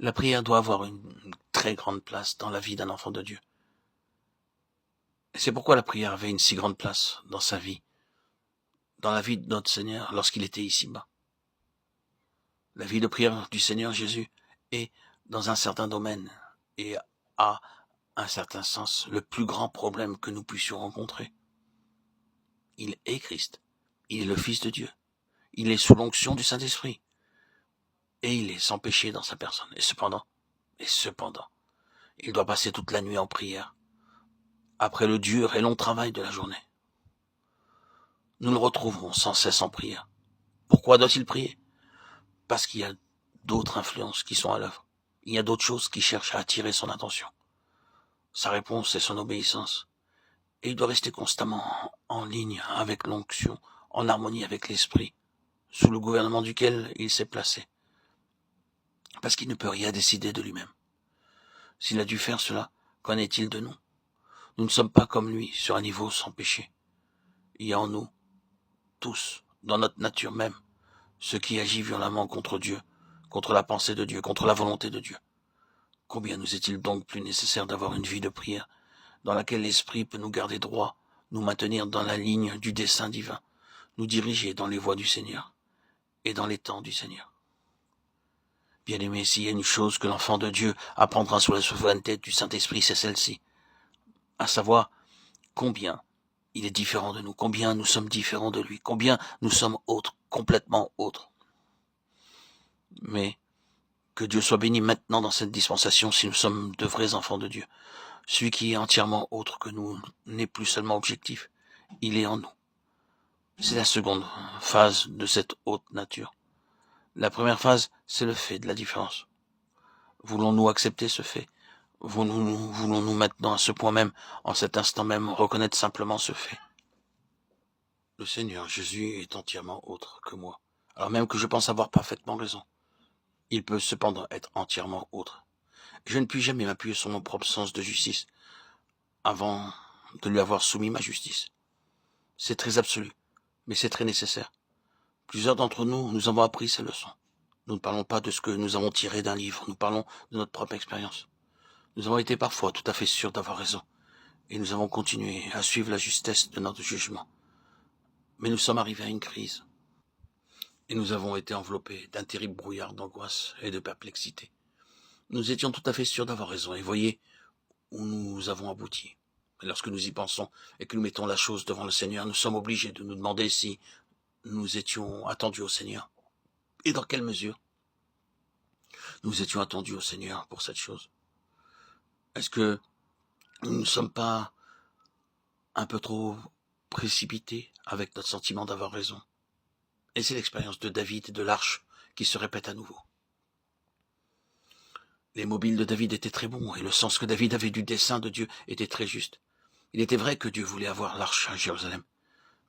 La prière doit avoir une très grande place dans la vie d'un enfant de Dieu. Et c'est pourquoi la prière avait une si grande place dans sa vie, dans la vie de notre Seigneur lorsqu'il était ici-bas. La vie de prière du Seigneur Jésus est, dans un certain domaine, et a un certain sens, le plus grand problème que nous puissions rencontrer. Il est Christ. Il est le Fils de Dieu. Il est sous l'onction du Saint-Esprit. Et il est sans péché dans sa personne. Et cependant, il doit passer toute la nuit en prière, après le dur et long travail de la journée. Nous le retrouverons sans cesse en prière. Pourquoi doit-il prier? Parce qu'il y a d'autres influences qui sont à l'œuvre. Il y a d'autres choses qui cherchent à attirer son attention. Sa réponse est son obéissance. Et il doit rester constamment en ligne avec l'onction, en harmonie avec l'esprit, sous le gouvernement duquel il s'est placé. Parce qu'il ne peut rien décider de lui-même. S'il a dû faire cela, qu'en est-il de nous? Nous ne sommes pas comme lui, sur un niveau sans péché. Il y a en nous, tous, dans notre nature même, ce qui agit violemment contre Dieu, contre la pensée de Dieu, contre la volonté de Dieu. Combien nous est-il donc plus nécessaire d'avoir une vie de prière, dans laquelle l'Esprit peut nous garder droit, nous maintenir dans la ligne du dessein divin, nous diriger dans les voies du Seigneur et dans les temps du Seigneur. Bien-aimé, s'il y a une chose que l'enfant de Dieu apprendra sous la souveraineté du Saint-Esprit, c'est celle-ci, à savoir combien il est différent de nous, combien nous sommes différents de lui, combien nous sommes autres, complètement autres. Mais que Dieu soit béni maintenant dans cette dispensation si nous sommes de vrais enfants de Dieu. Celui qui est entièrement autre que nous n'est plus seulement objectif, il est en nous. C'est la seconde phase de cette haute nature. La première phase, c'est le fait de la différence. Voulons-nous accepter ce fait? Voulons-nous maintenant à ce point même, en cet instant même, reconnaître simplement ce fait? Le Seigneur Jésus est entièrement autre que moi, alors même que je pense avoir parfaitement raison. Il peut cependant être entièrement autre. Je ne puis jamais m'appuyer sur mon propre sens de justice avant de lui avoir soumis ma justice. C'est très absolu, mais c'est très nécessaire. Plusieurs d'entre nous, nous avons appris ces leçons. Nous ne parlons pas de ce que nous avons tiré d'un livre, nous parlons de notre propre expérience. Nous avons été parfois tout à fait sûrs d'avoir raison, et nous avons continué à suivre la justesse de notre jugement. Mais nous sommes arrivés à une crise, et nous avons été enveloppés d'un terrible brouillard d'angoisse et de perplexité. Nous étions tout à fait sûrs d'avoir raison, et voyez où nous avons abouti. Et lorsque nous y pensons et que nous mettons la chose devant le Seigneur, nous sommes obligés de nous demander si nous étions attendus au Seigneur. Et dans quelle mesure nous étions attendus au Seigneur pour cette chose? Est-ce que nous ne sommes pas un peu trop précipités avec notre sentiment d'avoir raison? Et c'est l'expérience de David et de l'arche qui se répète à nouveau. Les mobiles de David étaient très bons et le sens que David avait du dessein de Dieu était très juste. Il était vrai que Dieu voulait avoir l'arche à Jérusalem.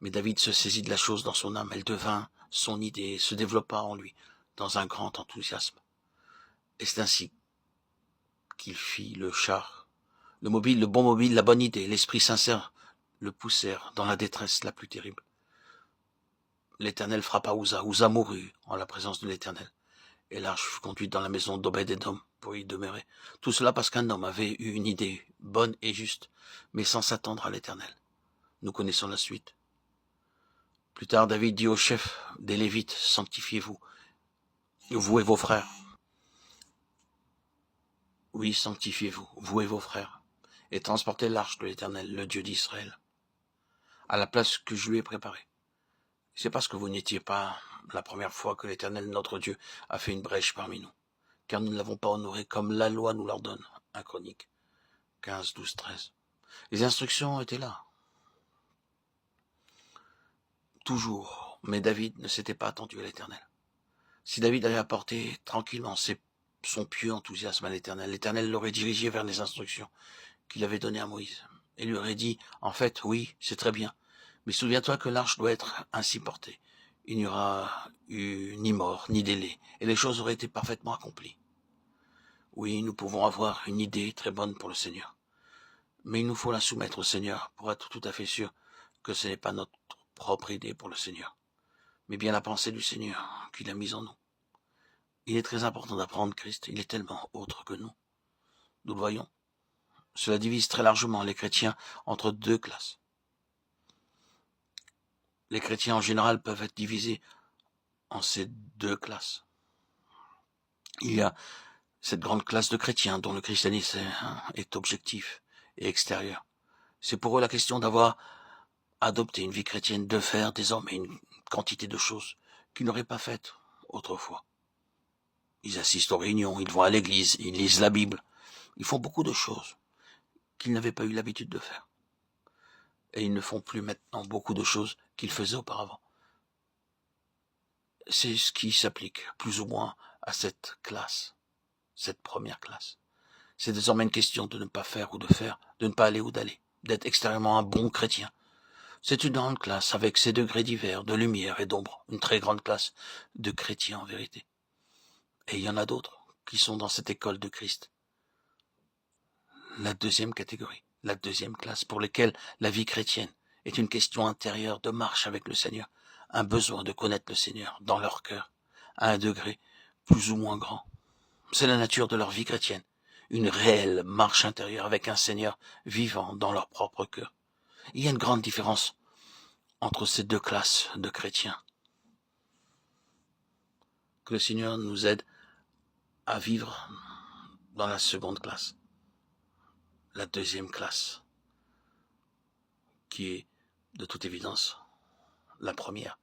Mais David se saisit de la chose dans son âme, elle devint son idée, se développa en lui, dans un grand enthousiasme. Et c'est ainsi qu'il fit le char. Le mobile, le bon mobile, la bonne idée, l'esprit sincère le poussèrent dans la détresse la plus terrible. L'Éternel frappa Uza. Uza mourut en la présence de l'Éternel. Et l'arche fut conduite dans la maison d'Obed-Édom pour y demeurer. Tout cela parce qu'un homme avait eu une idée bonne et juste, mais sans s'attendre à l'Éternel. Nous connaissons la suite. Plus tard, David dit au chef des Lévites, sanctifiez-vous, vous et vos frères. Oui, sanctifiez-vous, vous et vos frères, et transportez l'arche de l'Éternel, le Dieu d'Israël, à la place que je lui ai préparée. C'est parce que vous n'étiez pas la première fois que l'Éternel, notre Dieu, a fait une brèche parmi nous, car nous ne l'avons pas honoré comme la loi nous l'ordonne. 1 Chronique 15, 12, 13. Les instructions étaient là. Toujours, mais David ne s'était pas attendu à l'Éternel. Si David avait apporté tranquillement son pieux enthousiasme à l'Éternel, l'Éternel l'aurait dirigé vers les instructions qu'il avait données à Moïse, et lui aurait dit, en fait, oui, c'est très bien, mais souviens-toi que l'arche doit être ainsi portée. Il n'y aura eu ni mort, ni délai, et les choses auraient été parfaitement accomplies. Oui, nous pouvons avoir une idée très bonne pour le Seigneur, mais il nous faut la soumettre au Seigneur pour être tout à fait sûr que ce n'est pas notre propre idée pour le Seigneur, mais bien la pensée du Seigneur qu'il a mise en nous. Il est très important d'apprendre Christ. Il est tellement autre que nous. Nous le voyons. Cela divise très largement les chrétiens entre deux classes. Les chrétiens en général peuvent être divisés en ces deux classes. Il y a cette grande classe de chrétiens dont le christianisme est objectif et extérieur. C'est pour eux la question d'avoir adopté une vie chrétienne, de faire désormais une quantité de choses qu'ils n'auraient pas faites autrefois. Ils assistent aux réunions, ils vont à l'église, ils lisent la Bible, ils font beaucoup de choses qu'ils n'avaient pas eu l'habitude de faire. Et ils ne font plus maintenant beaucoup de choses qu'ils faisaient auparavant. C'est ce qui s'applique plus ou moins à cette classe, cette première classe. C'est désormais une question de ne pas faire ou de faire, de ne pas aller ou d'aller, d'être extérieurement un bon chrétien. C'est une grande classe avec ses degrés divers, de lumière et d'ombre, une très grande classe de chrétiens en vérité. Et il y en a d'autres qui sont dans cette école de Christ. La deuxième catégorie, la deuxième classe pour lesquelles la vie chrétienne est une question intérieure de marche avec le Seigneur, un besoin de connaître le Seigneur dans leur cœur, à un degré plus ou moins grand. C'est la nature de leur vie chrétienne, une réelle marche intérieure avec un Seigneur vivant dans leur propre cœur. Il y a une grande différence entre ces deux classes de chrétiens. Que le Seigneur nous aide à vivre dans la seconde classe, la deuxième classe, qui est de toute évidence la première,